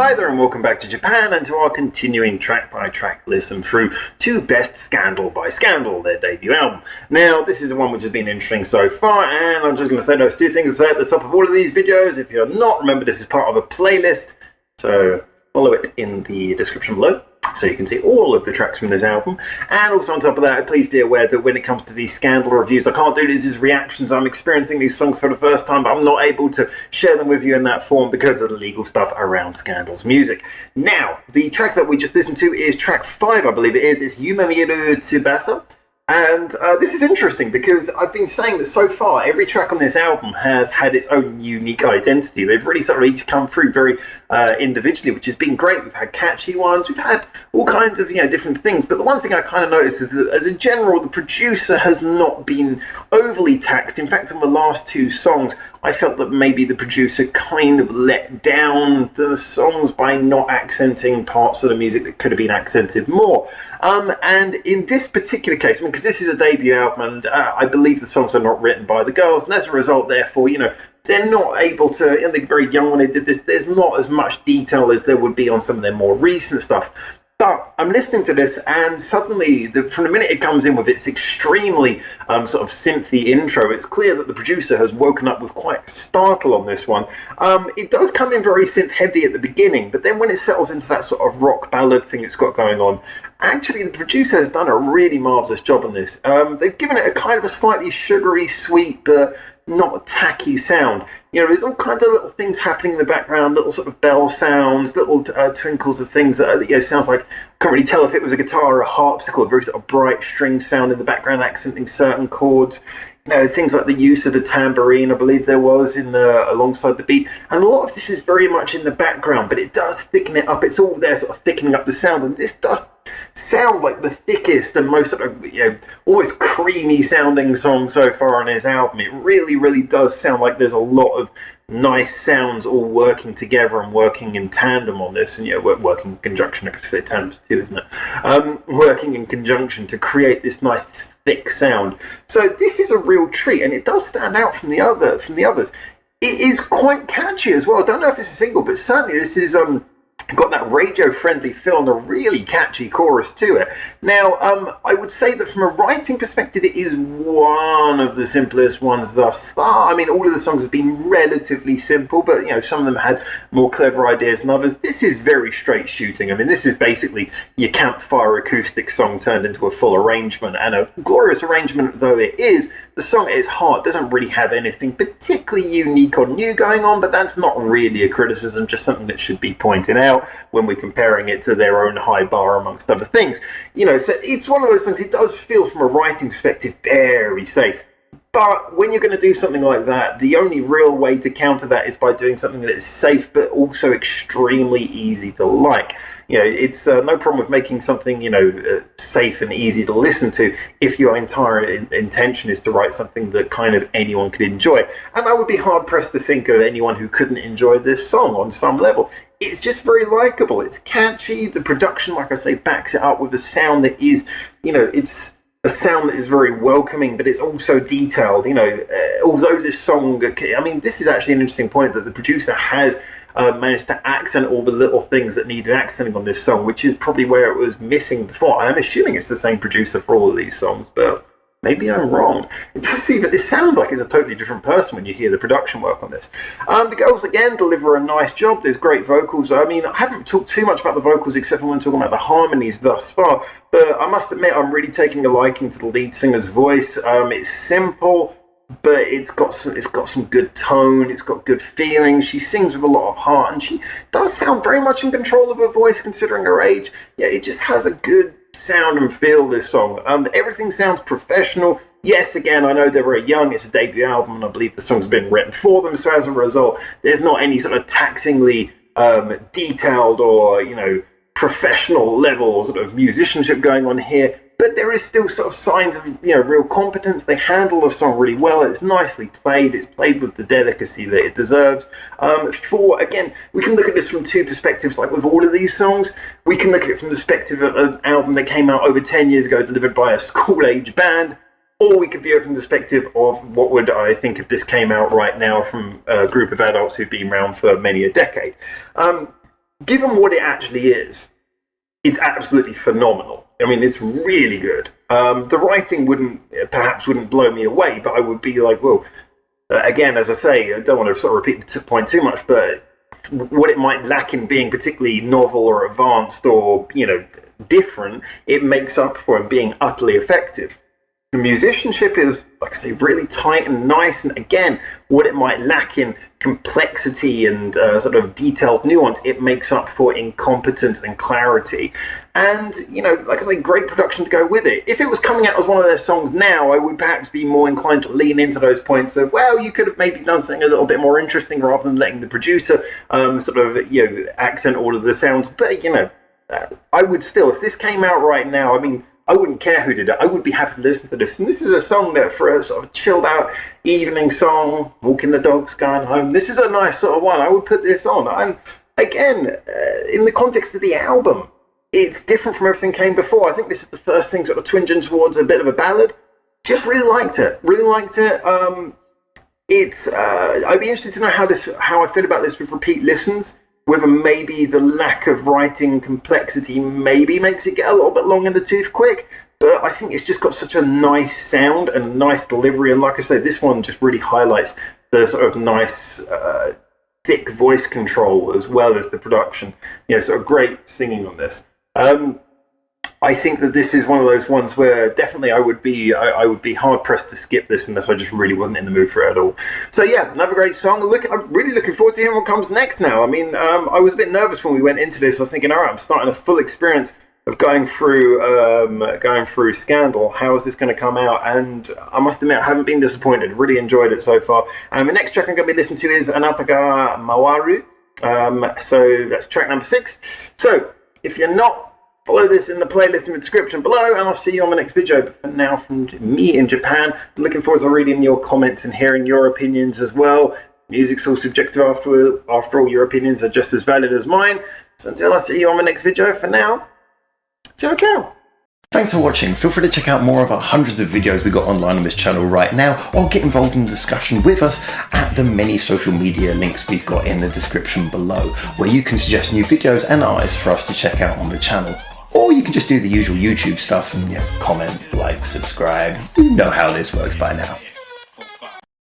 Hi there and welcome back to Japan and to our continuing track-by-track listen through to Best Scandal by Scandal, their debut album. Now, this is the one which has been interesting so far, and I'm just going to say those two things to say at the top of all of these videos. If you're not, remember this is part of a playlist, so follow it in the description below, so you can see all of the tracks from this album. And also on top of that, please be aware that when it comes to these Scandal reviews, I can't do these as reactions. I'm experiencing these songs for the first time, but I'm not able to share them with you in that form because of the legal stuff around Scandal's music. Now, the track that we just listened to is track 5, I believe it is. It's Yumemiru Tsubasa. And this is interesting because I've been saying that so far every track on this album has had its own unique identity. They've really sort of each come through very individually, which has been great. We've had catchy ones, we've had all kinds of different things. But the one thing I kind of noticed is that as a general, the producer has not been overly taxed. In fact, on the last two songs, I felt that maybe the producer kind of let down the songs by not accenting parts of the music that could have been accented more. And in this particular case, because this is a debut album, and I believe the songs are not written by the girls, and as a result, therefore, they're not able to, and they're very young when they did this, there's not as much detail as there would be on some of their more recent stuff. But I'm listening to this, and suddenly, from the minute it comes in with its extremely sort of synthy intro, it's clear that the producer has woken up with quite a startle on this one. It does come in very synth-heavy at the beginning, but then when it settles into that sort of rock ballad thing it's got going on, actually the producer has done a really marvellous job on this. They've given it a kind of a slightly sugary, sweet, but not a tacky sound. There's all kinds of little things happening in the background, little sort of bell sounds, little twinkles of things that sounds like, I can't really tell if it was a guitar or a harpsichord, very sort of bright string sound in the background accenting certain chords. Things like the use of the tambourine, I believe there was alongside the beat, and a lot of this is very much in the background, but it does thicken it up. It's all there sort of thickening up the sound, and this does sound like the thickest and most sort of almost creamy sounding song so far on his album. It really, really does sound like there's a lot of nice sounds all working together and working in tandem on this, and working in conjunction. I could say tandem's too, isn't it? Working in conjunction to create this nice thick sound. So this is a real treat, and it does stand out from the others. It is quite catchy as well. I don't know if it's a single, but certainly this is got that radio-friendly feel and a really catchy chorus to it. Now, I would say that from a writing perspective, it is one of the simplest ones thus far. I mean, all of the songs have been relatively simple, but, some of them had more clever ideas than others. This is very straight shooting. I mean, this is basically your campfire acoustic song turned into a full arrangement, and a glorious arrangement though it is, the song at its heart doesn't really have anything particularly unique or new going on, but that's not really a criticism, just something that should be pointed out when we're comparing it to their own high bar amongst other things. So it's one of those things, it does feel from a writing perspective very safe. But when you're going to do something like that, the only real way to counter that is by doing something that is safe but also extremely easy to like. It's no problem with making something, safe and easy to listen to if your entire intention is to write something that kind of anyone could enjoy. And I would be hard-pressed to think of anyone who couldn't enjoy this song on some level. It's just very likable. It's catchy. The production, like I say, backs it up with a sound that is, it's a sound that is very welcoming, but it's also detailed. Although this song, this is actually an interesting point that the producer has managed to accent all the little things that needed accenting on this song, which is probably where it was missing before. I'm assuming it's the same producer for all of these songs, but maybe I'm wrong. It does seem that this sounds like it's a totally different person when you hear the production work on this. The girls, again, deliver a nice job. There's great vocals. I haven't talked too much about the vocals except for when talking about the harmonies thus far, but I must admit I'm really taking a liking to the lead singer's voice. It's simple, but it's got some good tone. It's got good feeling. She sings with a lot of heart, and she does sound very much in control of her voice considering her age. It just has a good sound and feel, this song. Everything sounds professional. Yes, again, I know they're very young. It's a debut album, and I believe the song's been written for them, so as a result, there's not any sort of taxingly detailed or, professional level sort of musicianship going on here, but there is still sort of signs of, real competence. They handle the song really well. It's nicely played. It's played with the delicacy that it deserves. Again, we can look at this from two perspectives, like with all of these songs. We can look at it from the perspective of an album that came out over 10 years ago, delivered by a school-age band, or we could view it from the perspective of what would I think if this came out right now from a group of adults who've been around for many a decade. given what it actually is, it's absolutely phenomenal. I mean, it's really good. The writing perhaps wouldn't blow me away, but I would be like, well, again, as I say, I don't want to sort of repeat the point too much, but what it might lack in being particularly novel or advanced or, different, it makes up for in being utterly effective. The musicianship is, like I say, really tight and nice, and again, what it might lack in complexity and sort of detailed nuance, it makes up for in competence and clarity. And, like I say, great production to go with it. If it was coming out as one of their songs now, I would perhaps be more inclined to lean into those points of, well, you could have maybe done something a little bit more interesting rather than letting the producer accent all of the sounds. But, I would still, if this came out right now, I mean, I wouldn't care who did it. I would be happy to listen to this. And this is a song that for a sort of chilled out evening song, walking the dogs, going home, this is a nice sort of one. I would put this on. And again, in the context of the album, it's different from everything came before. I think this is the first thing sort of twinging towards a bit of a ballad. Just really liked it. Really liked it. I'd be interested to know how I feel about this with repeat listens. Whether maybe the lack of writing complexity maybe makes it get a little bit long in the tooth quick, but I think it's just got such a nice sound and a nice delivery, and like I say, this one just really highlights the sort of nice, thick voice control as well as the production. Sort of great singing on this. I think that this is one of those ones where definitely I would be hard pressed to skip this unless I just really wasn't in the mood for it at all. So yeah, another great song. I'm really looking forward to hearing what comes next now. I mean, I was a bit nervous when we went into this. I was thinking, all right, I'm starting a full experience of going through Scandal. How is this going to come out? And I must admit, I haven't been disappointed. Really enjoyed it so far. The next track I'm going to be listening to is Anataga Mawaru. So that's track number 6. So if you're not, follow this in the playlist in the description below, and I'll see you on the next video. But for now, from me in Japan, I'm looking forward to reading your comments and hearing your opinions as well. Music's all subjective after all, your opinions are just as valid as mine. So until I see you on the next video, for now, ciao ciao. Thanks for watching. Feel free to check out more of our hundreds of videos we got online on this channel right now, or get involved in the discussion with us at the many social media links we've got in the description below, where you can suggest new videos and artists for us to check out on the channel. Or you can just do the usual YouTube stuff and comment, like, subscribe. You know how this works by now.